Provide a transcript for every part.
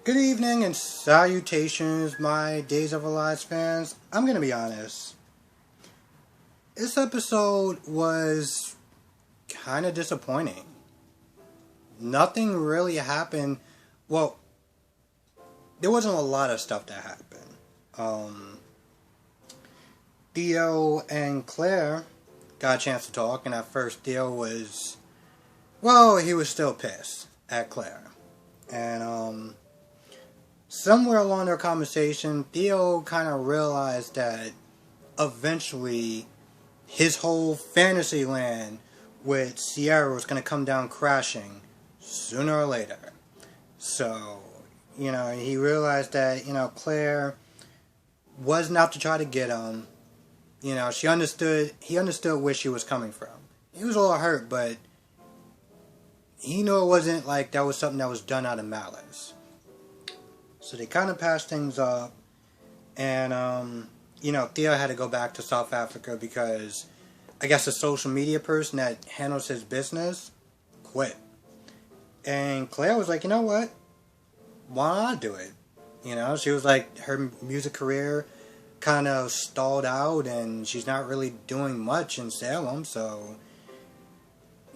Good evening and salutations, my Days of Our Lives fans. I'm gonna be honest. This episode was kind of disappointing. Nothing really happened. Well, there wasn't a lot of stuff that happened. Theo and Claire got a chance to talk, and at first Theo was, well, he was still pissed at Claire. And, somewhere along their conversation, Theo kind of realized that eventually his whole fantasy land with Sierra was going to come down crashing sooner or later. So, he realized that, Claire wasn't out to try to get him. He understood where she was coming from. He was a little hurt, but he knew it wasn't like that was something that was done out of malice. So they kind of patched things up, and, Theo had to go back to South Africa because I guess the social media person that handles his business quit. And Claire was like, you know what? Why not do it? She was like, her music career kind of stalled out, and she's not really doing much in Salem, so,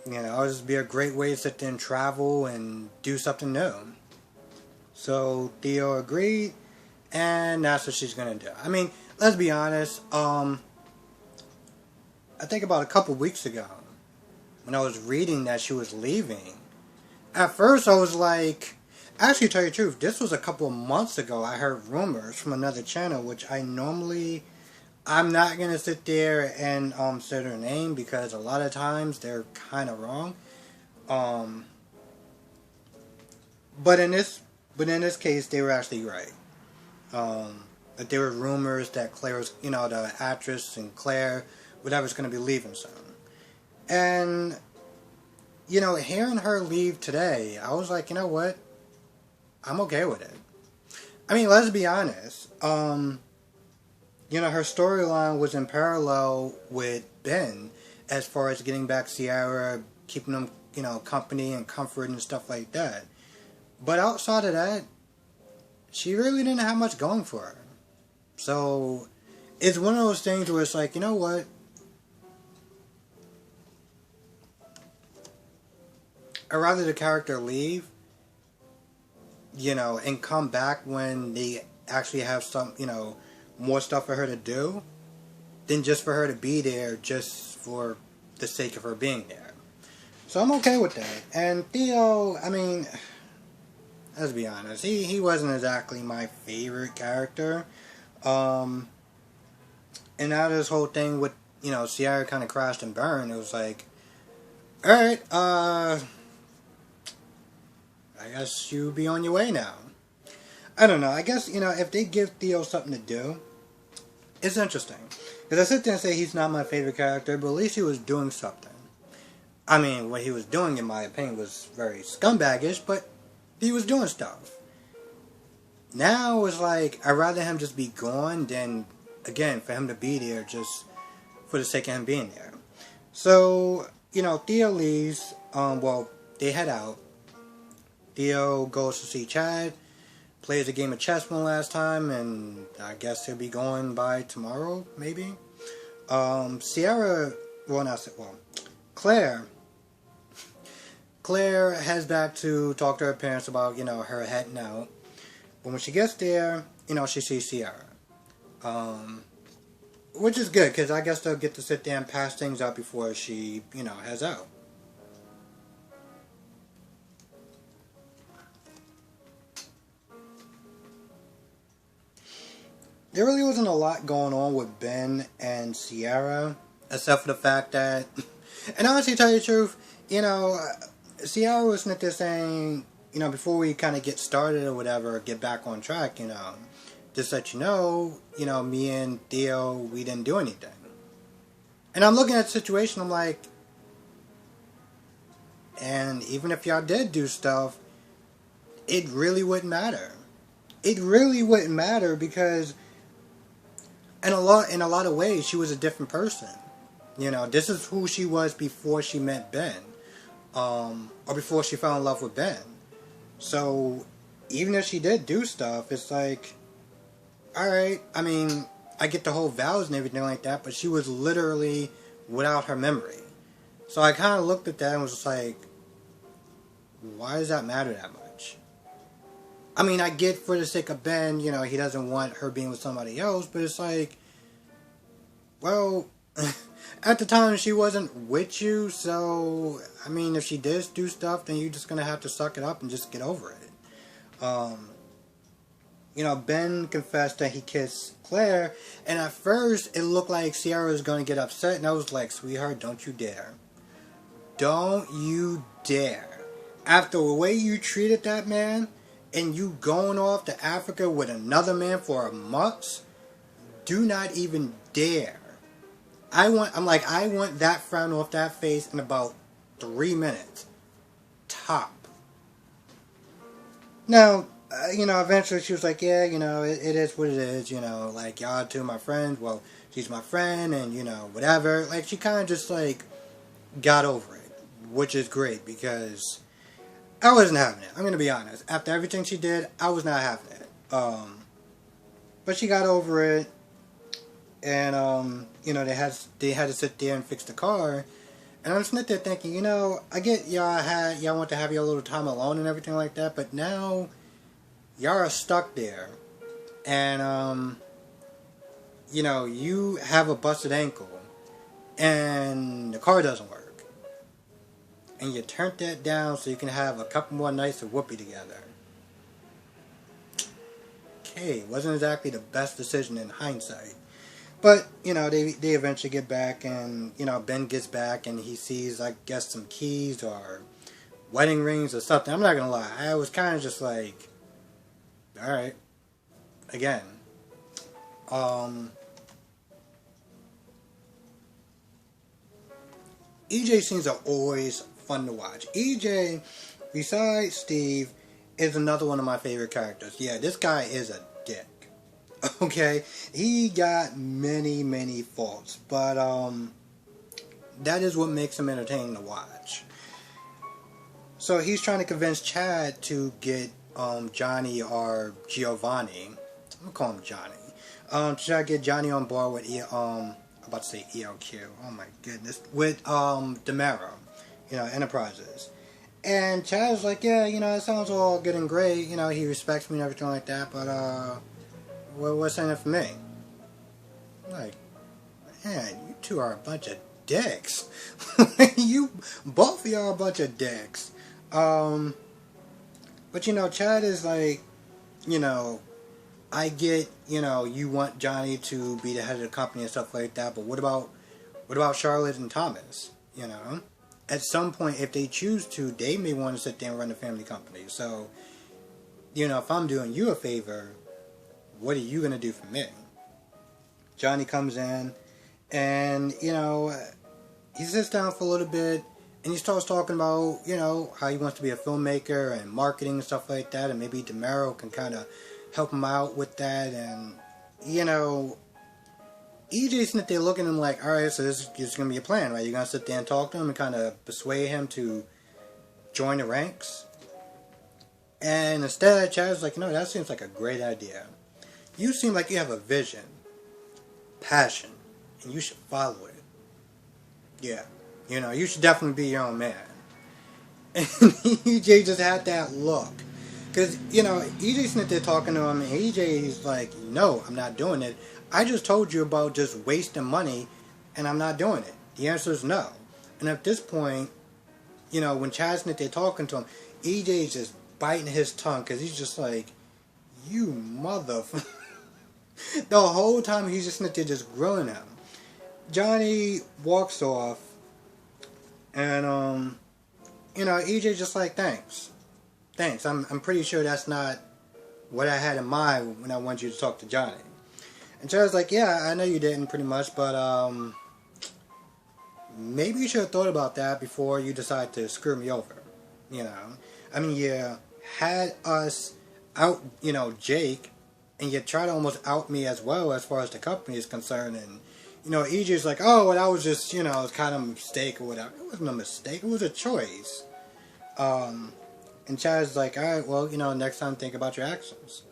it'll just be a great way to sit there and travel and do something new. So Theo agreed, and that's what she's gonna do. I mean, let's be honest. I think about a couple weeks ago, when I was reading that she was leaving, at first I was like, actually, to tell you the truth, this was a couple of months ago. I heard rumors from another channel, which I'm not gonna sit there and say their name because a lot of times they're kind of wrong. But in this case, they were actually right. But there were rumors that Claire was, the actress and Claire, whatever's going to be leaving soon. And, hearing her leave today, I was like, you know what? I'm okay with it. I mean, let's be honest. Her storyline was in parallel with Ben as far as getting back Sierra, keeping them, company and comfort and stuff like that. But outside of that, she really didn't have much going for her. So, it's one of those things where it's like, you know what? I'd rather the character leave, and come back when they actually have some, more stuff for her to do, than just for her to be there just for the sake of her being there. So I'm okay with that. And Theo, I mean, let's be honest, he wasn't exactly my favorite character. And now this whole thing with, Sierra kind of crashed and burned, it was like, alright, I guess you be on your way now. I don't know, I guess, if they give Theo something to do, it's interesting. Because I sit there and say he's not my favorite character, but at least he was doing something. I mean, what he was doing, in my opinion, was very scumbaggish, but he was doing stuff. Now it's like, I'd rather him just be gone than, again, for him to be there just for the sake of him being there. So, Theo leaves, they head out. Theo goes to see Chad, plays a game of chess one last time, and I guess he'll be going by tomorrow, maybe. Claire heads back to talk to her parents about, her heading out. But when she gets there, she sees Sierra. Which is good, because I guess they'll get to sit there and pass things up before she, heads out. There really wasn't a lot going on with Ben and Sierra, except for the fact that, and honestly, to tell you the truth, Sierra was sitting there saying, before we kind of get started or whatever, get back on track, just let me and Theo, we didn't do anything. And I'm looking at the situation, I'm like, and even if y'all did do stuff, it really wouldn't matter. It really wouldn't matter because in a lot of ways, she was a different person. This is who she was before she met Ben. Or before she fell in love with Ben. So, even if she did do stuff, it's like, alright, I mean, I get the whole vows and everything like that, but she was literally without her memory. So I kind of looked at that and was just like, why does that matter that much? I mean, I get for the sake of Ben, you know, he doesn't want her being with somebody else, but it's like, well, at the time she wasn't with you, so, I mean, if she did do stuff, then you're just going to have to suck it up and just get over it. You know, Ben confessed that he kissed Claire, and at first it looked like Ciara was going to get upset, and I was like, sweetheart, don't you dare. Don't you dare. After the way you treated that man, and you going off to Africa with another man for a month, do not even dare. I want that frown off that face in about 3 minutes. Top. Now, you know, eventually she was like, yeah, you know, it is what it is, you know, like, y'all two my friends, well, she's my friend, and, you know, whatever. Like, she kind of just, like, got over it, which is great, because I wasn't having it. I'm going to be honest. After everything she did, I was not having it. But she got over it, and, you know, they had to sit there and fix the car, and I'm sitting there thinking, you know, I get y'all want to have your little time alone and everything like that, but now y'all are stuck there, and, you know, you have a busted ankle, and the car doesn't work. And you turned that down so you can have a couple more nights of Whoopi together. Okay, wasn't exactly the best decision in hindsight. But, you know, they eventually get back, and, you know, Ben gets back, and he sees, I guess, some keys or wedding rings or something. I'm not going to lie. I was kind of just like, alright. Again. EJ scenes are always fun to watch. EJ, besides Steve, is another one of my favorite characters. Yeah, this guy is a dick. Okay? He got many, many faults. But, that is what makes him entertaining to watch. So he's trying to convince Chad to get, Johnny or Giovanni. I'm gonna call him Johnny. To try to get Johnny on board with, I'm about to say ELQ. Oh my goodness. With, DeMero. You know, Enterprises. And Chad's like, yeah, you know, it sounds all good and great. You know, he respects me and everything like that, but, what's in it for me? I'm like, man, you two are a bunch of dicks. You, both of y'all are a bunch of dicks. But, you know, Chad is like, you know, I get, you know, you want Johnny to be the head of the company and stuff like that, but what about Charlotte and Thomas, you know? At some point, if they choose to, they may want to sit there and run the family company. So, you know, if I'm doing you a favor, what are you going to do for me? Johnny comes in, and, you know, he sits down for a little bit, and he starts talking about, you know, how he wants to be a filmmaker and marketing and stuff like that, and maybe DeMero can kind of help him out with that, and, you know, EJ's sitting there looking at him like, alright, so this is going to be a plan, right? You're going to sit there and talk to him and kind of persuade him to join the ranks? And instead, Chad's like, no, that seems like a great idea. You seem like you have a vision, passion, and you should follow it. Yeah, you know, you should definitely be your own man. And EJ just had that look. Because, you know, EJ's sitting there talking to him, and EJ's like, no, I'm not doing it. I just told you about just wasting money, and I'm not doing it. The answer is no. And at this point, you know, when Chad's sitting there talking to him, EJ's just biting his tongue, because he's just like, you motherfucker. The whole time he's just sitting there just grilling him. Johnny walks off, and, you know, EJ's just like, thanks. Thanks. I'm pretty sure that's not what I had in mind when I wanted you to talk to Johnny. And Chad's like, yeah, I know you didn't pretty much, but maybe you should have thought about that before you decide to screw me over. You know? I mean, you had us out, you know, Jake, and you try to almost out me as well as far as the company is concerned, and, you know, EJ's like, oh, well, that was just, you know, it was kind of a mistake or whatever. It wasn't a mistake, it was a choice. And Chad's like, alright, well, next time think about your actions.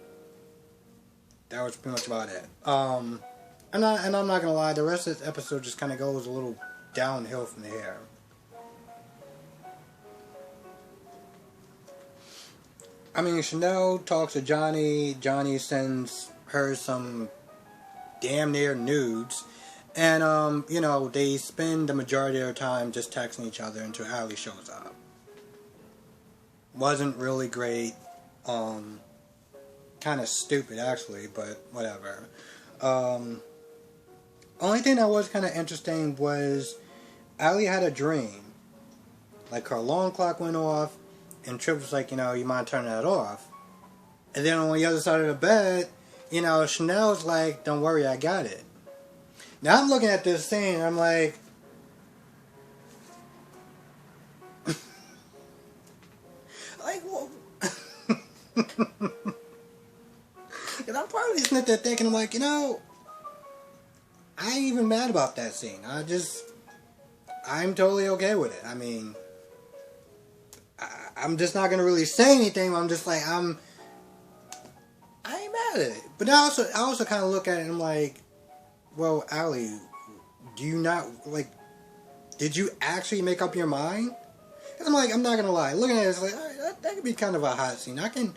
That was pretty much about it. And I'm not gonna lie, the rest of this episode just kind of goes a little downhill from here. I mean, Chanel talks to Johnny. Johnny sends her some damn near nudes. And, they spend the majority of their time just texting each other until Allie shows up. Wasn't really great. Kind of stupid, actually, but whatever. Only thing that was kind of interesting was Allie had a dream. Like, her alarm clock went off, and Trip was like, you mind turning that off? And then on the other side of the bed, Chanel's like, don't worry, I got it. Now I'm looking at this scene, and I'm like, well, and I'm probably sitting there thinking, I'm like, I ain't even mad about that scene. I'm totally okay with it. I mean, I'm just not gonna really say anything. I'm just like, I ain't mad at it. But I also kind of look at it and I'm like, well, Allie, do you not, did you actually make up your mind? And I'm like, I'm not gonna lie, looking at it, it's like, alright, that could be kind of a hot scene. I can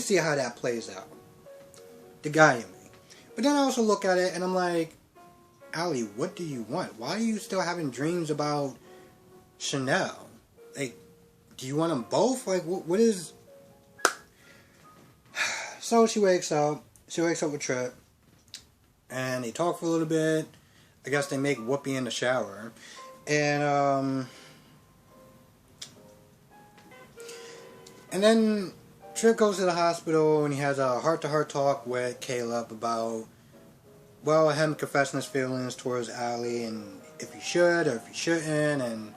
see how that plays out. The guy in me. But then I also look at it and I'm like, Allie, what do you want? Why are you still having dreams about Chanel? Like, do you want them both? Like, what is... So she wakes up. She wakes up with Trip. And they talk for a little bit. I guess they make Whoopi in the shower. And then Trip goes to the hospital and he has a heart-to-heart talk with Caleb about, well, him confessing his feelings towards Allie and if he should or if he shouldn't. And,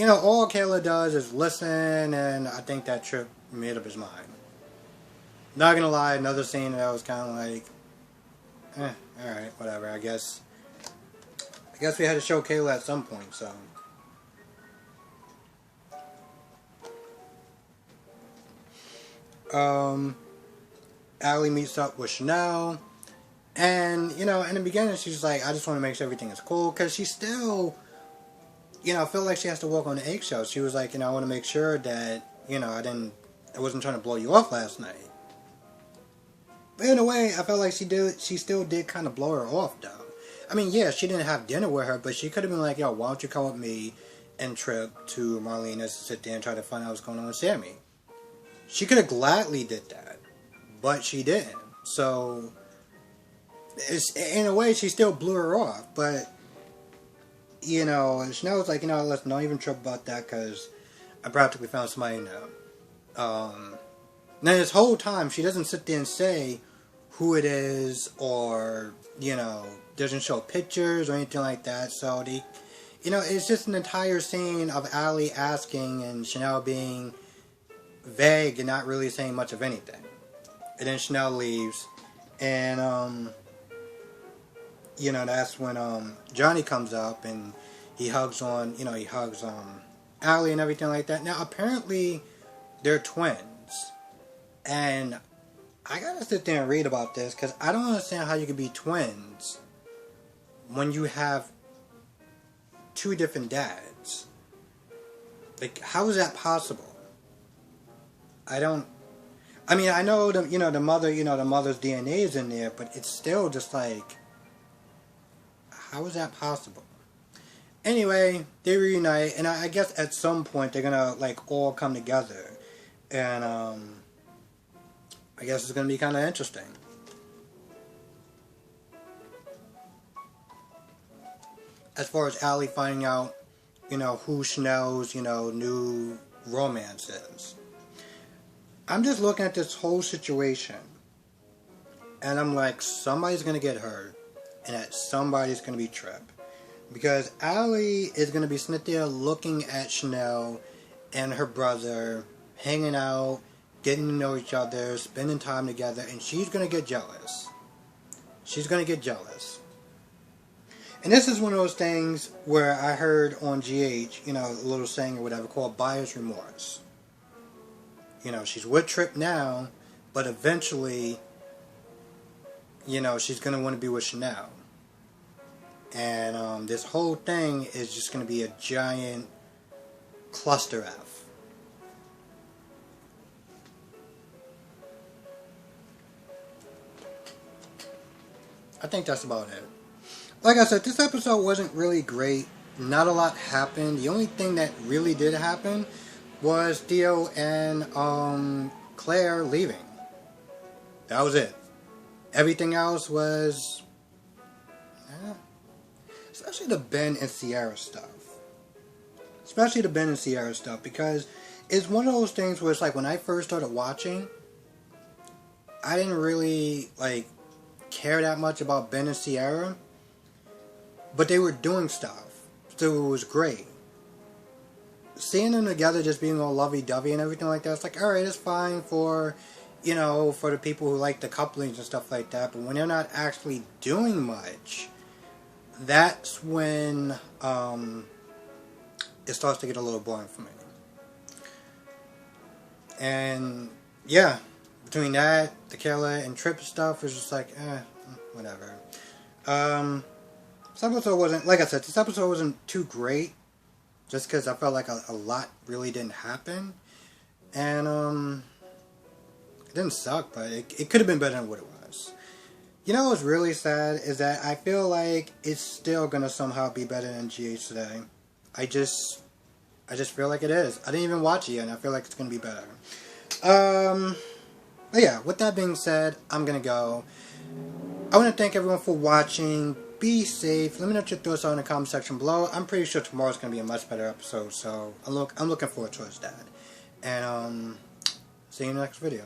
all Caleb does is listen, and I think that Trip made up his mind. Not gonna lie, another scene that I was kind of like, alright, whatever, I guess we had to show Kayla at some point, so. Allie meets up with Chanel, and, in the beginning she's like, I just want to make sure everything is cool, because she still, feel like she has to walk on the eggshells. She was like, I want to make sure that, I wasn't trying to blow you off last night. But in a way, I felt like she still did kind of blow her off, though. I mean, yeah, she didn't have dinner with her, but she could have been like, yo, why don't you come with me and Trip to Marlena's to sit there and try to find out what's going on with Sammy. She could have gladly did that, but she didn't. So, in a way, she still blew her off, but, Chanel's like, let's not even trip about that, because I practically found somebody now. Now, this whole time, she doesn't sit there and say who it is, or, doesn't show pictures or anything like that. So, it's just an entire scene of Allie asking and Chanel being vague and not really saying much of anything. And then Chanel leaves, and, that's when, Johnny comes up and he hugs Allie and everything like that. Now, apparently, they're twins. And I gotta sit there and read about this, because I don't understand how you could be twins when you have two different dads. Like, how is that possible? I know the mother's DNA is in there, but it's still just like, how is that possible? Anyway, they reunite, and I guess at some point they're gonna, all come together. And, I guess it's gonna be kind of interesting. As far as Allie finding out, who Chanel's, new romance is. I'm just looking at this whole situation, and I'm like, somebody's gonna get hurt, and that somebody's gonna be Trip. Because Allie is gonna be sitting there looking at Chanel and her brother, hanging out, getting to know each other, spending time together, and she's gonna get jealous. She's gonna get jealous. And this is one of those things where I heard on GH, a little saying or whatever called buyer's remorse. You know, she's with Trip now, but eventually, you know, she's going to want to be with Chanel. And this whole thing is just going to be a giant cluster F. I think that's about it. Like I said, this episode wasn't really great. Not a lot happened. The only thing that really did happen was Theo and Claire leaving. That was it. Everything else was... especially the Ben and Sierra stuff. Especially the Ben and Sierra stuff, because it's one of those things where it's like when I first started watching, I didn't really like care that much about Ben and Sierra, but they were doing stuff, so it was great. Seeing them together, just being all lovey-dovey and everything like that, it's like, alright, it's fine for, you know, for the people who like the couplings and stuff like that, but when they're not actually doing much, that's when it starts to get a little boring for me. And yeah, between that, the Kayla and Trip stuff, is just like, whatever. This episode wasn't, like I said, this episode wasn't too great, just because I felt like a lot really didn't happen. And it didn't suck, but it could have been better than what it was. You know what's really sad is that I feel like it's still gonna somehow be better than GH today. I just feel like it is. I didn't even watch it yet, and I feel like it's gonna be better. But yeah, with that being said, I'm gonna go. I want to thank everyone for watching. Be safe. Let me know what your thoughts are in the comment section below. I'm pretty sure tomorrow's gonna be a much better episode, so I'm looking forward towards that. And see you in the next video.